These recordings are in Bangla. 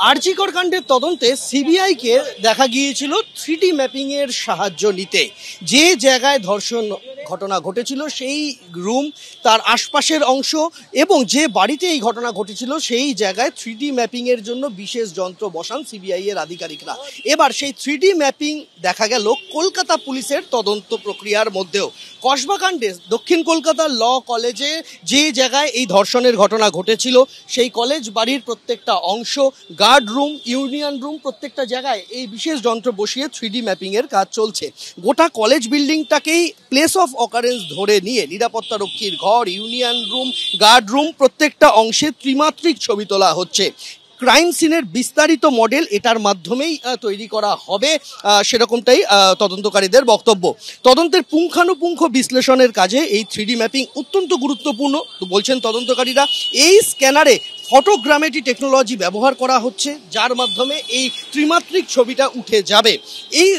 আরজিকর কাণ্ডের তদন্তে সিবিআইকে দেখা গিয়েছিল 3D ম্যাপিং এর সাহায্য নিতে। যে জায়গায় ধর্ষণ ঘটনা ঘটেছিল সেই রুম, তার আশপাশের অংশ এবং যে বাড়িতে এই ঘটনা ঘটেছিল সেই জায়গায় 3D ম্যাপিং এর জন্য বিশেষ যন্ত্র বসান সিবিআই এর আধিকারিকরা। এবার সেই 3D ম্যাপিং দেখা গেল কলকাতা পুলিশের তদন্ত প্রক্রিয়ার মধ্যেও। কসবা কাণ্ডে দক্ষিণ কলকাতার ল কলেজে যে জায়গায় এই ধর্ষণের ঘটনা ঘটেছিল সেই কলেজ বাড়ির প্রত্যেকটা অংশ, গার্ড রুম, ইউনিয়ন রুম, প্রত্যেকটা জায়গায় এই বিশেষ যন্ত্র বসিয়ে 3D ম্যাপিং এর কাজ চলছে। গোটা কলেজ বিল্ডিংটাকেই প্লেস অফ অকারেন্স ধরে নিয়ে নিরাপত্তা রক্ষীর ঘর, ইউনিয়ন রুম, গার্ড রুম, প্রত্যেকটা অংশে ত্রিমাত্রিক ছবি তোলা হচ্ছে। ক্রাইম সিনের বিস্তারিত মডেল এটার মাধ্যমেই তৈরি করা হবে, সেরকমটাই তদন্তকারীদের বক্তব্য। তদন্তের পুঙ্খানুপুঙ্খ বিশ্লেষণের কাজে এই 3D ম্যাপিং অত্যন্ত গুরুত্বপূর্ণ বলছেন তদন্তকারীরা। এই স্ক্যানারে ফটোগ্রামেট্রি টেকনোলজি ব্যবহার করা হচ্ছে, যার মাধ্যমে এই ত্রিমাত্রিক ছবিটা উঠে যাবে। এই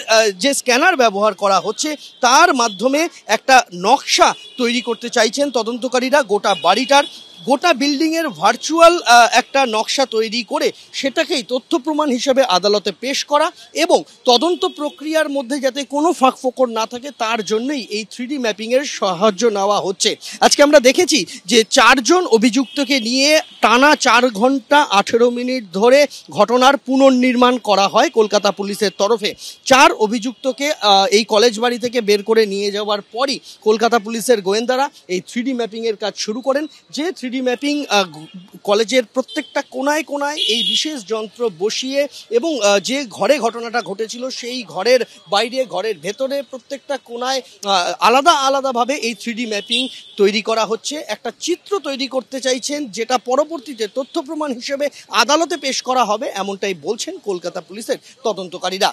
যে স্ক্যানার ব্যবহার করা হচ্ছে তার মাধ্যমে একটা নকশা তৈরি করতে চাইছেন তদন্তকারীরা। গোটা বাড়িটার, গোটা বিল্ডিংয়ের ভার্চুয়াল একটা নকশা তৈরি করে সেটাকেই তথ্য প্রমাণ হিসেবে আদালতে পেশ করা এবং তদন্ত প্রক্রিয়ার মধ্যে যাতে কোনো ফাঁকফোকর না থাকে তার জন্যই এই 3D ম্যাপিংয়ের সাহায্য নেওয়া হচ্ছে। আজকে আমরা দেখেছি যে 4 জন অভিযুক্তকে নিয়ে টানা 4 ঘন্টা 18 মিনিট ধরে ঘটনার পুনর্নির্মাণ করা হয় কলকাতা পুলিশের তরফে। 4 অভিযুক্তকে এই কলেজ বাড়ি থেকে বের করে নিয়ে যাওয়ার পরই কলকাতা পুলিশের গোয়েন্দারা এই 3D ম্যাপিংয়ের কাজ শুরু করেন। যে 3D ম্যাপিং কলেজের প্রত্যেকটা কোনায় কোনায় এই বিশেষ যন্ত্র বসিয়ে এবং যে ঘরে ঘটনাটা ঘটেছিল সেই ঘরের বাইরে, ঘরের ভেতরে প্রত্যেকটা কোনায় আলাদা আলাদাভাবে এই 3D ম্যাপিং তৈরি করা হচ্ছে। একটা চিত্র তৈরি করতে চাইছেন যেটা পরবর্তীতে তথ্য প্রমাণ হিসেবে আদালতে পেশ করা হবে, এমনটাই বলছেন কলকাতা পুলিশের তদন্তকারীরা।